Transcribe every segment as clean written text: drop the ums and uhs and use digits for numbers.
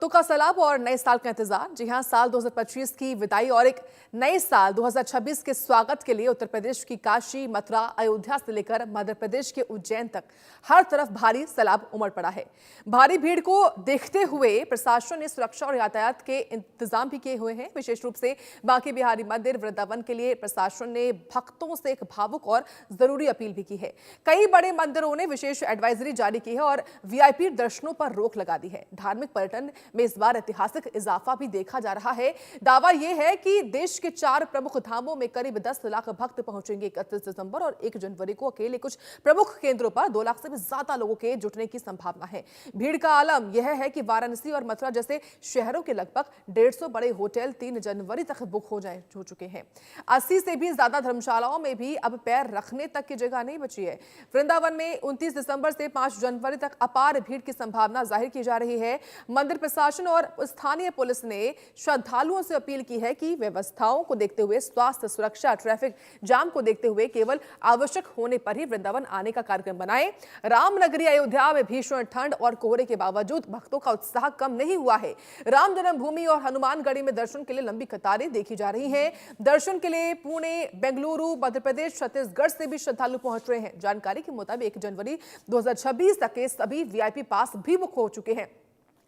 तो का सैलाब और नए साल का इंतजार। जी हां, साल 2025 की विदाई और एक नए साल 2026 के स्वागत के लिए उत्तर प्रदेश की काशी, मथुरा, अयोध्या से लेकर मध्य प्रदेश के उज्जैन तक हर तरफ भारी सैलाब उमड़ पड़ा है। भारी भीड़ को देखते हुए प्रशासन ने सुरक्षा और यातायात के इंतजाम भी किए हुए हैं। विशेष रूप से बांके बिहारी मंदिर, वृंदावन के लिए प्रशासन ने भक्तों से एक भावुक और जरूरी अपील भी की है। कई बड़े मंदिरों ने विशेष एडवाइजरी जारी की है और वीआईपी दर्शनों पर रोक लगा दी है। धार्मिक पर्यटन में इस बार ऐतिहासिक इजाफा भी देखा जा रहा है। दावा यह है कि देश के 4 प्रमुख धामों में करीब 10 लाख भक्त पहुंचेंगे 31 दिसंबर और 1 जनवरी को अकेले कुछ प्रमुख केंद्रों पर 2 लाख से भी ज्यादा लोगों के जुटने की संभावना है। भीड़ का आलम यह है कि वाराणसी और मथुरा जैसे शहरों के लगभग 150 बड़े होटल 3 जनवरी तक बुक हो चुके हैं। 80 से भी ज्यादा धर्मशालाओं में भी अब पैर रखने तक की जगह नहीं बची है। वृंदावन में 29 दिसंबर से 5 जनवरी तक अपार भीड़ की संभावना जाहिर की जा रही है। मंदिर प्रशासन और स्थानीय पुलिस ने श्रद्धालुओं से अपील की है कि व्यवस्थाओं को देखते हुए, स्वास्थ्य, सुरक्षा, ट्रैफिक जाम को देखते हुए केवल आवश्यक होने पर ही वृंदावन आने का कार्यक्रम बनाएं। रामनगरी अयोध्या में भीषण ठंड और कोहरे के बावजूद भक्तों का उत्साह कम नहीं हुआ है। राम जन्मभूमि और हनुमानगढ़ी में दर्शन के लिए लंबी कतारें देखी जा रही हैं। दर्शन के लिए पुणे, बेंगलुरु, मध्य प्रदेश, छत्तीसगढ़ से भी श्रद्धालु पहुंच रहे हैं। जानकारी के मुताबिक 1 जनवरी 2026 तक के सभी वीआईपी पास भी बुक हो चुके हैं।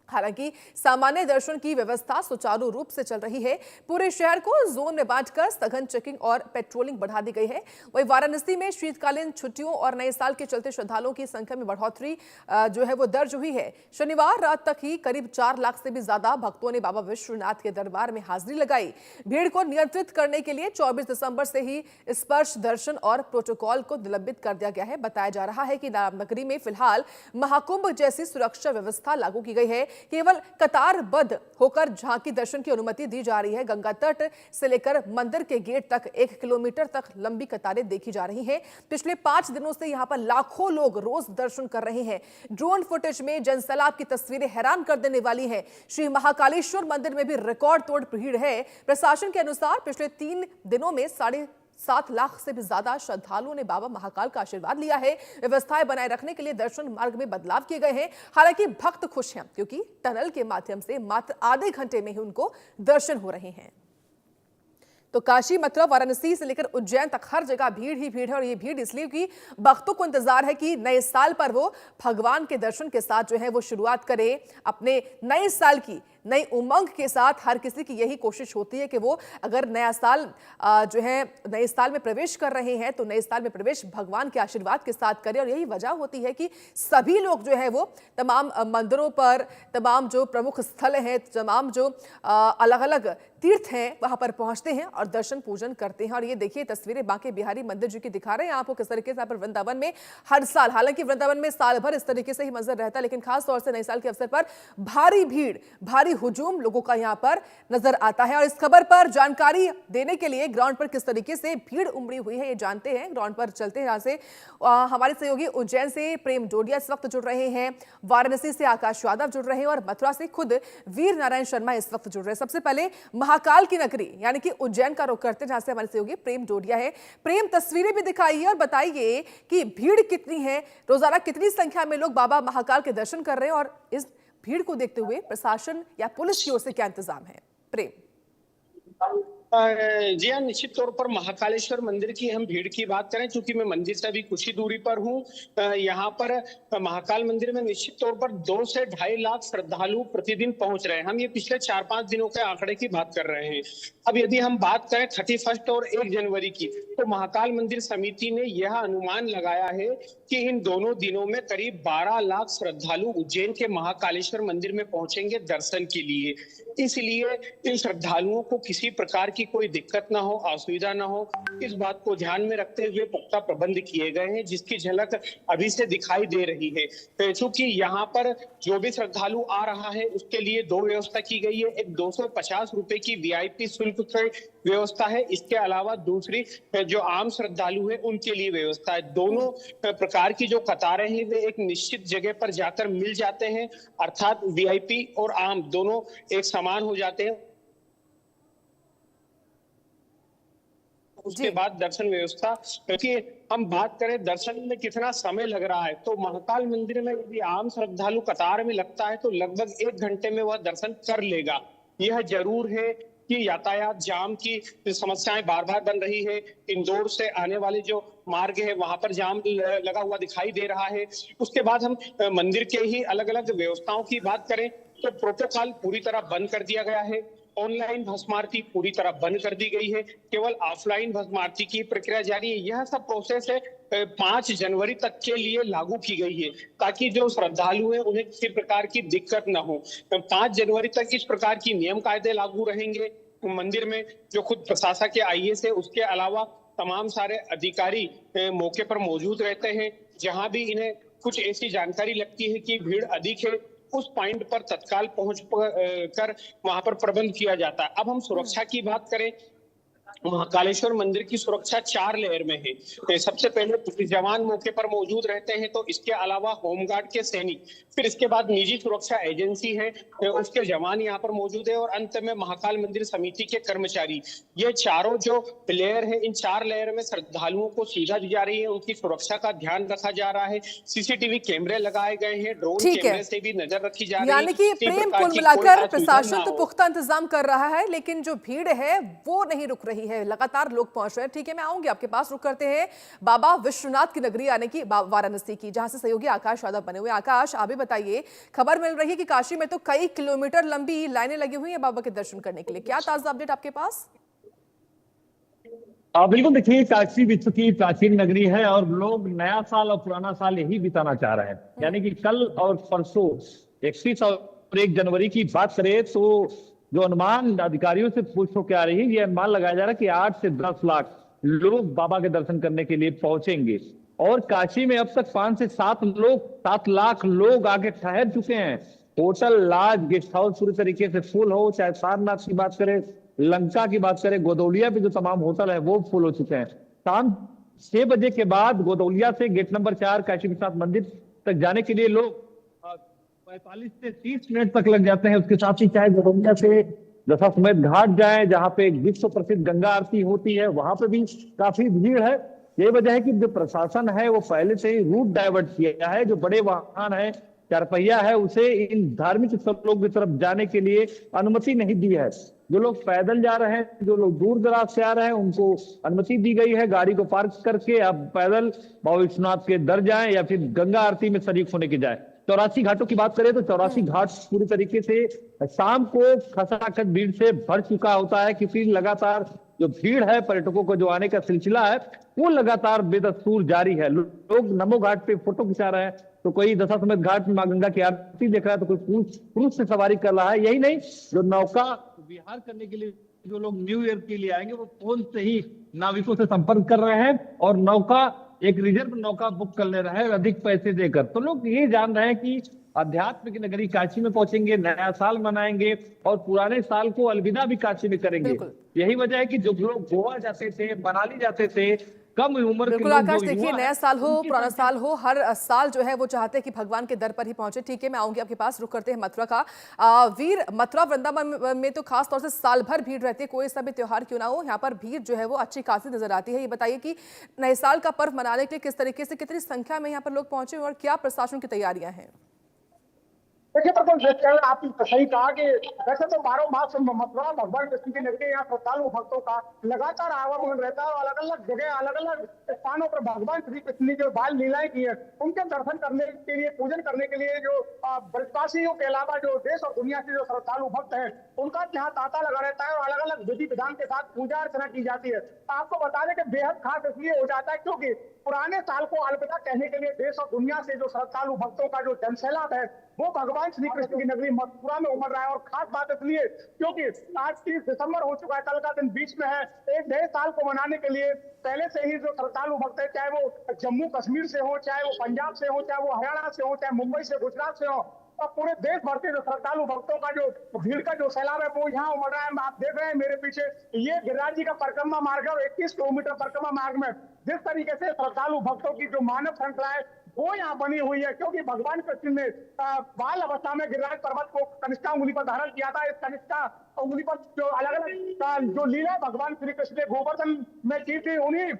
हालांकि सामान्य दर्शन की व्यवस्था सुचारू रूप से चल रही है। पूरे शहर को जोन में बांटकर सघन चेकिंग और पेट्रोलिंग बढ़ा दी गई है। वहीं वाराणसी में शीतकालीन छुट्टियों और नए साल के चलते श्रद्धालुओं की संख्या में बढ़ोतरी जो है वो दर्ज हुई है। शनिवार रात तक ही करीब 4 लाख से भी ज्यादा भक्तों ने बाबा विश्वनाथ के दरबार में हाजिरी लगाई। भीड़ को नियंत्रित करने के लिए 24 दिसंबर से ही स्पर्श दर्शन और प्रोटोकॉल को निलंबित कर दिया गया है। बताया जा रहा है कि रामनगरी में फिलहाल महाकुंभ जैसी सुरक्षा व्यवस्था लागू की गई है। केवल कतारबद्ध होकर झांकी दर्शन की अनुमति दी जा रही है। गंगा तट से लेकर मंदिर के गेट तक 1 किलोमीटर तक लंबी कतारें देखी जा रही हैं। पिछले 5 दिनों से यहां पर लाखों लोग रोज दर्शन कर रहे हैं। ड्रोन फुटेज में जनसैलाब की तस्वीरें हैरान कर देने वाली हैं। श्री महाकालेश्वर मंदिर में भी रिकॉर्ड तोड़ भीड़ है। प्रशासन के अनुसार पिछले 3 दिनों में 7.5 लाख से भी ज्यादा श्रद्धालुओं ने बाबा महाकाल का आशीर्वाद लिया है। व्यवस्थाएं बनाए रखने के लिए दर्शन मार्ग में बदलाव किए गए हैं। हालांकि भक्त खुश हैं क्योंकि टनल के माध्यम से मात्र आधे घंटे में ही उनको दर्शन हो रहे हैं। तो काशी, मथुरा, वाराणसी से लेकर उज्जैन तक हर जगह भीड़ ही भीड़ है। और ये भीड़ इसलिए कि भक्तों को इंतजार है कि नए साल पर वो भगवान के दर्शन के साथ जो है वो शुरुआत करें अपने नए साल की। नई उमंग के साथ हर किसी की यही कोशिश होती है कि वो अगर नया साल जो है नए साल में प्रवेश कर रहे हैं तो नए साल में प्रवेश भगवान के आशीर्वाद के साथ करें। और यही वजह होती है कि सभी लोग जो है वो तमाम मंदिरों पर, तमाम जो प्रमुख स्थल हैं, तमाम जो अलग अलग तीर्थ हैं वहां पर पहुंचते हैं और दर्शन पूजन करते हैं। और ये देखिए तस्वीरें बांके बिहारी मंदिर जी की दिखा रहे हैं आपको किस तरीके से यहाँ पर वृंदावन में हर साल, हालांकि वृंदावन में साल भर इस तरीके से ही मंजर रहता है, लेकिन खास तौर से नए साल के अवसर पर भारी भीड़, भारी हुजूम लोगों का यहां पर नजर आता है। और इस खबर पर जानकारी देने के लिए ग्राउंड पर किस तरीके से भीड़ उमड़ी हुई है ये जानते हैं। ग्राउंड पर चलते हैं। यहां से हमारे सहयोगी उज्जैन से प्रेम डोडिया इस वक्त जुड़ रहे हैं, वाराणसी से आकाश यादव जुड़ रहे हैं और मथुरा से खुद वीर नारायण शर्मा इस वक्त जुड़ रहे हैं। सबसे पहले महाकाल की नगरी यानी कि उज्जैन का रुख करते हैं जहां से हमारे सहयोगी प्रेम डोडिया है। प्रेम, तस्वीरें भी दिखाइए और बताइए कि भीड़ कितनी है, रोजाना कितनी संख्या में लोग बाबा महाकाल के दर्शन कर रहे हैं और इस भीड़ को देखते हुए प्रशासन या पुलिस की ओर से क्या इंतजाम है। प्रेम। जी हाँ, निश्चित तौर पर महाकालेश्वर मंदिर की हम भीड़ की बात करें, क्योंकि मैं मंदिर से अभी कुछ ही दूरी पर हूँ। यहाँ पर महाकाल मंदिर में निश्चित तौर पर 2 से 2.5 लाख श्रद्धालु प्रतिदिन पहुंच रहे हैं। हम ये पिछले 4-5 दिनों के आंकड़े की बात कर रहे हैं। अब यदि हम बात करें 31 और 1 जनवरी की, तो महाकाल मंदिर समिति ने यह अनुमान लगाया है कि इन दोनों दिनों में करीब 12 लाख श्रद्धालु उज्जैन के महाकालेश्वर मंदिर में पहुंचेंगे दर्शन के लिए। इसलिए इन श्रद्धालुओं को किसी प्रकार की कोई दिक्कत ना हो, असुविधा ना हो, इस बात को ध्यान में रखते हुए पुख्ता प्रबंध किए गए हैं, जिसकी झलक अभी से दिखाई दे रही है। चूंकि यहाँ पर जो भी श्रद्धालु आ रहा है उसके लिए 2 व्यवस्था की गई है। एक 250 रुपए की वीआईपी शुल्क की व्यवस्था है। इसके अलावा दूसरी जो आम श्रद्धालु है उनके लिए व्यवस्था है। दोनों प्रकार की जो कतारें हैं वे एक निश्चित जगह पर जाकर मिल जाते हैं, अर्थात वीआईपी और आम दोनों एक समान हो जाते हैं। उसके जी। बाद दर्शन व्यवस्था, क्योंकि हम बात करें दर्शन में कितना समय लग रहा है, तो महाकाल मंदिर में यदि आम श्रद्धालु कतार में लगता है तो लगभग 1 घंटे में वह दर्शन कर लेगा। यह जरूर है कि यातायात जाम की समस्याएं बार बार बन रही है। इंदौर से आने वाले जो मार्ग है वहां पर जाम लगा हुआ दिखाई दे रहा है। उसके बाद हम मंदिर के ही अलग अलग व्यवस्थाओं की बात करें तो प्रोटोकॉल पूरी तरह बंद कर दिया गया है। ऑनलाइन भस्म आरती पूरी तरह बंद कर दी गई है। केवल ऑफलाइन भस्म आरती की प्रक्रिया जारी है। यह सब प्रोसेस है 5 जनवरी तक के लिए लागू की गई है, ताकि जो श्रद्धालु हैं उन्हें किसी प्रकार की दिक्कत न हो। 5 जनवरी तक इस प्रकार की नियम कायदे लागू रहेंगे। मंदिर में जो खुद प्रशासक के आईएएस है, उसके अलावा तमाम सारे अधिकारी मौके पर मौजूद रहते हैं। जहां भी इन्हें कुछ ऐसी जानकारी लगती है कि भीड़ अधिक है, उस पॉइंट पर तत्काल पहुंच कर वहां पर प्रबंध किया जाता है। अब हम सुरक्षा की बात करें, महाकालेश्वर मंदिर की सुरक्षा 4 लेयर में है। तो सबसे पहले पुलिस जवान मौके पर मौजूद रहते हैं, तो इसके अलावा होमगार्ड के सैनिक, फिर इसके बाद निजी सुरक्षा एजेंसी है, उसके जवान यहाँ पर मौजूद है, और अंत में महाकाल मंदिर समिति के कर्मचारी। ये चारों जो लेयर है, इन 4 लेयर में श्रद्धालुओं को सुविधा दी जा रही है, उनकी सुरक्षा का ध्यान रखा जा रहा है। सीसीटीवी कैमरे लगाए गए हैं, ड्रोन ठीक है, कैमरे से भी नजर रखी जा रही है। यानी कि किसी प्रेम प्रकार कुल की कोई मिलाकर असुविधा प्रशासन ना तो हो। पुख्ता इंतजाम कर रहा है, लेकिन जो भीड़ है वो नहीं रुक रही है, लगातार लोग पहुंच रहे हैं। ठीक है, मैं आऊंगी आपके पास। रुक करते हैं बाबा विश्वनाथ की नगरी यानी कि वाराणसी की, जहां से सहयोगी आकाश यादव बने हुए। आकाश, आप भी बताइए, खबर मिल रही है कि काशी में तो कई किलोमीटर लंबी लाइनें लगी हुई हैं बाबा के दर्शन करने के लिए। क्या ताजा अपडेट आपके पास? बिल्कुल, देखिए काशी विश्व की प्राचीन नगरी है और लोग नया साल और पुराना साल यही बिताना चाह रहे हैं। यानी कि कल और परसों 31 और 1 जनवरी की बात करें तो जो अनुमान अधिकारियों से पूछ हो के आ रही है, ये अनुमान लगाया जा रहा है कि 8 से 10 लाख लोग बाबा के दर्शन करने के लिए पहुंचेंगे। और काशी में अब तक 5 से 7 लाख लोग आके ठहर चुके हैं। होटल, लॉज, गेस्ट हाउस पूरी तरीके से फुल हो, चाहे सारनाथ की बात करें, लंका की बात करें, गोदौलिया पे जो तमाम होटल है वो फुल हो चुके हैं। शाम 6 बजे के बाद गोदौलिया से गेट नंबर 4 काशी विश्वनाथ मंदिर तक जाने के लिए लोग 45 से 30 मिनट तक लग जाते हैं। उसके साथ ही चाहे गोदौलिया से दशाश्वमेध घाट जाए, जहाँ पे एक विश्व प्रसिद्ध गंगा आरती होती है, वहां पे भी काफी भीड़ है। ये वजह है कि जो प्रशासन है वो पहले से ही रूट डाइवर्ट किया है। जो बड़े वाहन है, चारपहिया है, उसे इन धार्मिक स्थलों की तरफ जाने के लिए अनुमति नहीं दी है। जो लोग पैदल जा रहे हैं, जो लोग दूर दराज से आ रहे हैं, उनको अनुमति दी गई है गाड़ी को पार्क करके अब पैदल बाबा विश्वनाथ के दर जाएं या फिर गंगा आरती में शरीक होने की जाए। 84 घाटों की बात करें तो 84 घाट पूरी तरीके से शाम को खचाखच भीड़ से भर चुका होता है, क्योंकि लगातार जो भीड़ है, पर्यटकों को जो आने का सिलसिला है वो लगातार बेदस्तूर जारी है। लोग नमो घाट पे फोटो खिंचा रहे हैं, तो कोई दशाश्वमेध घाट में मां गंगा की आरती देख रहा है, तो कोई क्रूज से सवारी कर रहा है। यही नहीं, जो नौका विहार करने के लिए जो लोग न्यू ईयर के लिए आएंगे वो फोन से ही नाविकों से संपर्क कर रहे हैं और नौका एक रिजर्व नौका बुक कर ले रहे हैं अधिक पैसे देकर। तो लोग ये जान रहे हैं कि अध्यात्म की नगरी काशी में पहुंचेंगे, नया साल मनाएंगे और पुराने साल को अलविदा भी काशी में करेंगे। यही वजह है कि जो लोग गोवा जाते थे, मनाली जाते थे, कम उम्र के बिल्कुल लोग आकाश, जो देखिए युवा नया हैं, साल हो, उनकी पुराना संख्या साल हो, हर साल जो है वो चाहते हैं कि भगवान के दर पर ही पहुंचे। ठीक है, मैं आऊंगी आपके पास। रुक करते हैं मथुरा का। वीर, मथुरा वृंदावन में तो खास तौर से साल भर भीड़ रहती है, कोई सा भी त्योहार क्यों ना हो, यहाँ पर भीड़ जो है वो अच्छी खासी नजर आती है। ये बताइए कि नए साल का पर्व मनाने के लिए किस तरीके से, कितनी संख्या में यहाँ पर लोग पहुंचे और क्या प्रशासन की तैयारियां हैं? देखिए बिल्कुल आपने सही कहा कि वैसे तो 12 मास मथुरा भगवान कृष्ण की नगरी, यहाँ श्रद्धालु भक्तों का लगातार आवागमन रहता है और अलग अलग जगह, अलग अलग स्थानों पर भगवान श्री कृष्ण ने जो बाल लीलाएं की है उनके दर्शन करने के लिए, पूजन करने के लिए जो ब्रजवासियों के अलावा जो देश और दुनिया से जो श्रद्धालु भक्त हैं उनका यहाँ तांता लगा रहता है और अलग अलग विधि विधान के साथ पूजा अर्चना की जाती है। आपको बता दें कि बेहद खास इसलिए हो जाता है क्योंकि पुराने साल को अलविदा कहने के लिए देश और दुनिया से जो श्रद्धालु भक्तों का जो जनसैलाब है वो भगवान श्री कृष्ण की नगरी मथुरा में उमड़ रहा है। और खास बात इसलिए क्योंकि आज 30 दिसंबर हो चुका है, कल का दिन बीच में है। एक नए साल को मनाने के लिए पहले से ही जो श्रद्धालु भक्त है, चाहे वो जम्मू कश्मीर से हो, चाहे वो पंजाब से हो, चाहे वो हरियाणा से हो, चाहे मुंबई से, गुजरात से हो, और पूरे देश भर के जो श्रद्धालु भक्तों का जो भीड़ का जो सैलाब है वो यहाँ उमड़ रहा है। आप देख रहे हैं मेरे पीछे ये गिरिराज जी का परिक्रमा मार्ग है और 21 किलोमीटर परिक्रमा मार्ग में जिस तरीके से श्रद्धालु भक्तों की जो मानव श्रृंखला है वो यहाँ बनी हुई है, क्योंकि भगवान कृष्ण ने बाल अवस्था में गिरिराज पर्वत को कनिष्ठा उंगली पर धारण किया था। इस कनिष्ठा उंगली पर जो अलग अलग जो लीला भगवान श्री कृष्ण ने गोवर्धन में की थी, उन्हीं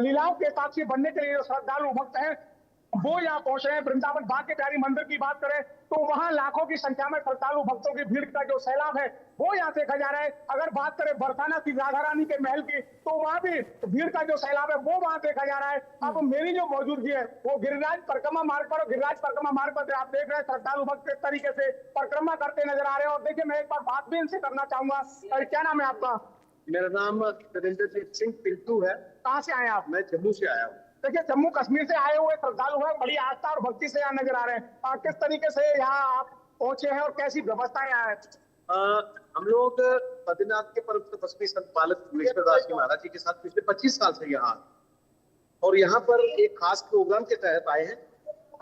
लीलाओं के साक्षी बनने के लिए जो श्रद्धालु भक्त हैं वो यहाँ पहुंच रहे हैं। वृंदावन भाग्य प्यारी मंदिर की बात करें तो वहां लाखों की संख्या में श्रद्धालु भक्तों की भीड़ का जो सैलाब है वो यहाँ देखा जा रहा है। अगर बात करें बरसाना श्री राधा रानी के महल की तो वहां भी भीड़ का जो सैलाब है वो वहां देखा जा रहा है। अब मेरी जो मौजूदगी है वो गिरिराज परिक्रमा मार्ग पर, और गिरिराज परिक्रमा मार्ग पर आप देख रहे हैं श्रद्धालु भक्त किस तरीके से परिक्रमा करते नजर आ रहे हैं। और देखिए, मैं एक बार बात भी इनसे करना चाहूंगा। क्या नाम है आपका? मेरा नाम नरेंद्रजीत सिंह पिंटू है। कहाँ से आए आप? मैं जम्मू से आया हूँ। देखिए, जम्मू कश्मीर से आए हुए श्रद्धालु हैं, बड़ी आस्था और भक्ति से यहाँ नजर आ रहे हैं। किस तरीके से यहाँ आप पहुंचे हैं और कैसी व्यवस्था यहाँ है? हम लोग बद्रीनाथ के परम तपस्वी संत बालक विश्वदास जी महाराज जी के साथ पिछले 25 साल से यहाँ, और यहाँ पर एक खास प्रोग्राम के तहत आए हैं।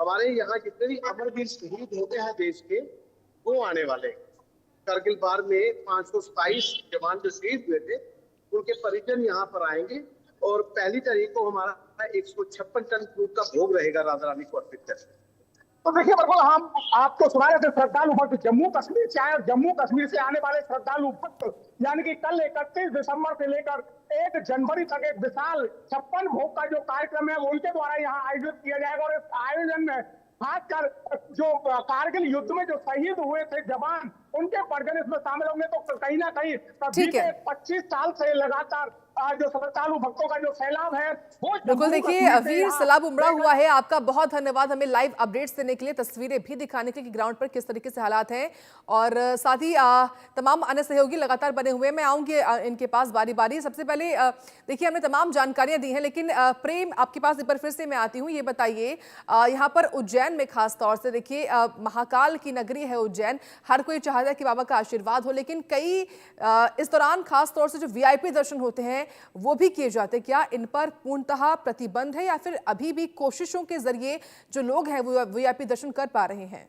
हमारे यहाँ जितने भी अमरवीर शहीद होते हैं देश के, वो आने वाले। करगिल वार में 527 जवान जो शहीद हुए थे, उनके परिजन यहाँ पर आएंगे, और पहली तारीख को हमारा 156 टन दूध का भोग रहेगा राधा रानी को अर्पित करके। तो देखिए, बिल्कुल हम आपको सुना रहे थे श्रद्धालु भक्त जम्मू कश्मीर से आए, और जम्मू कश्मीर से आने वाले श्रद्धालु भक्त यानी कि कल 31 दिसंबर से लेकर 1 जनवरी तक एक विशाल 56 भोग का जो कार्यक्रम है वो उनके द्वारा यहाँ आयोजित किया जाएगा। और इस आयोजन में खासकर जो कारगिल युद्ध में जो शहीद हुए थे जवान, उनके परिजन इसमें शामिल होंगे। तो कहीं ना कहीं बीते 25 साल से लगातार जो श्रद्धालु भक्तों का जो सैलाब है वो बिल्कुल। देखिए, वीर सैलाब उमड़ा हुआ है। आपका बहुत धन्यवाद हमें लाइव अपडेट्स देने के लिए, तस्वीरें भी दिखाने के लिए कि ग्राउंड पर किस तरीके से हालात हैं, और साथ ही तमाम अन्य सहयोगी लगातार बने हुए हैं। मैं आऊंगी इनके पास बारी बारी। सबसे पहले देखिए, हमने तमाम जानकारियां दी हैं, लेकिन प्रेम आपके पास एक बार फिर से मैं आती हूँ। ये बताइए, यहाँ पर उज्जैन में खास तौर से देखिए, महाकाल की नगरी है उज्जैन, हर कोई चाहता है कि बाबा का आशीर्वाद हो, लेकिन कई इस दौरान खास तौर से जो वीआईपी दर्शन होते हैं वो भी किए जाते हैं। क्या इन पर पूर्णतः प्रतिबंध है, या फिर अभी भी कोशिशों के जरिए जो लोग हैं वो वीआईपी दर्शन कर पा रहे हैं?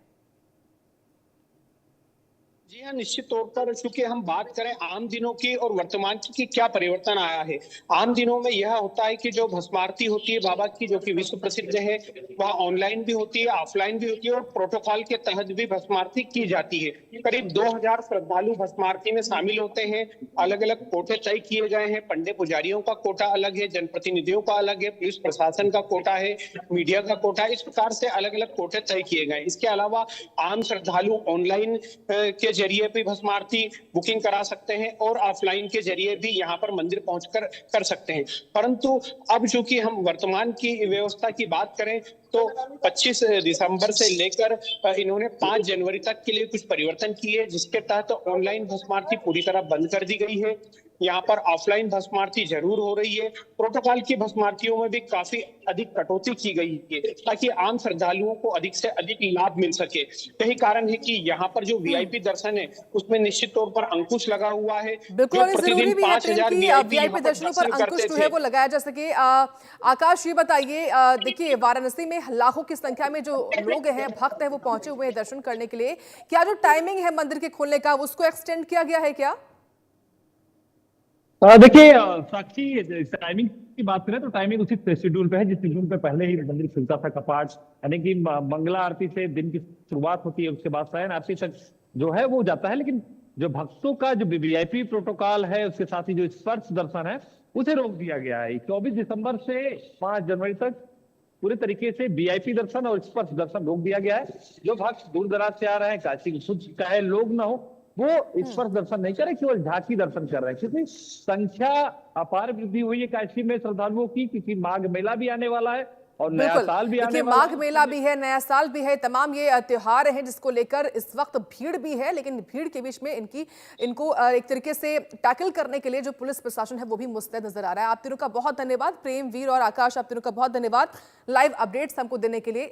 जी हाँ, निश्चित तौर पर चूंकि हम बात करें आम दिनों की और वर्तमान की क्या परिवर्तन आया है। आम दिनों में यह होता है कि जो भस्मारती होती है बाबा की, जो कि विश्व प्रसिद्ध है, वह ऑनलाइन भी होती है, ऑफलाइन भी होती है, और प्रोटोकॉल के तहत भी भस्मारती की जाती है। करीब 2000 श्रद्धालु भस्मारती में शामिल होते हैं। अलग अलग कोटे तय किए गए हैं। पंडित पुजारियों का कोटा अलग है, जनप्रतिनिधियों का अलग है, पुलिस प्रशासन का कोटा है, मीडिया का कोटा है। इस प्रकार से अलग अलग कोटे तय किए गए। इसके अलावा आम श्रद्धालु ऑनलाइन के जरिए भी भस्मारती बुकिंग करा सकते हैं, और ऑफलाइन के जरिए भी यहाँ पर मंदिर पहुंचकर कर सकते हैं। परंतु अब चूंकि हम वर्तमान की व्यवस्था की बात करें तो 25 दिसंबर से लेकर इन्होंने 5 जनवरी तक के लिए कुछ परिवर्तन किए, जिसके तहत ऑनलाइन भस्मारती पूरी तरह बंद कर दी गई है। यहाँ पर ऑफलाइन भस्मारती जरूर हो रही है। प्रोटोकॉल की भस्मारतियों में भी काफी अधिक कटौती की गई है, ताकि आम श्रद्धालुओं को अधिक से अधिक लाभ मिल सके। यही कारण है कि यहाँ पर जो वीआईपी दर्शन है उसमें निश्चित तौर पर अंकुश लगा हुआ है। बिल्कुल, जरूरी भी है वीआईपी दर्शनों पर अंकुश जो है वो लगाया जा सके। आकाश, ये बताइए, देखिए वाराणसी में लाखों की संख्या में जो लोग हैं, भक्त हैं, वो पहुंचे हुए हैं दर्शन करने के लिए। क्या जो टाइमिंग है मंदिर के खुलने का उसको एक्सटेंड किया गया है क्या? देखिए साक्षी, टाइमिंग की बात करें तो टाइमिंग उसी शेड्यूल पे है जिस शेड्यूल पे पहले ही मंदिर खुलता था। कपाट यानी कि मंगला आरती से दिन की शुरुआत होती है, उसके बाद शयन आरती तक जो है वो जाता है। लेकिन जो भक्तों का जो वीआईपी प्रोटोकॉल है, उसके साथ ही जो स्पर्श दर्शन है उसे रोक दिया गया है। 24 दिसंबर से 5 जनवरी तक पूरे तरीके से वीआईपी दर्शन और स्पर्श दर्शन रोक दिया गया है। जो भक्त दूर दराज से आ रहे हैं, काशी खुद चाहे लोग ना हो, वो स्पर्श दर्शन नहीं कर रहे, केवल झांकी दर्शन कर रहे हैं, क्योंकि संख्या अपार वृद्धि हुई है काशी में श्रद्धालुओं की, क्योंकि माघ मेला भी आने वाला है और नया साल भी आने वाला है। माघ मेला भी है, नया साल भी है, तमाम ये त्योहार हैं जिसको लेकर इस वक्त भीड़ भी है। लेकिन भीड़ के बीच में इनको एक तरीके से टैकल करने के लिए जो पुलिस प्रशासन है वो भी मुस्तैद नजर आ रहा है। आप तीनों का बहुत धन्यवाद। प्रेम, वीर और आकाश, आप तीनों का बहुत धन्यवाद लाइव अपडेट्स हमको देने के लिए।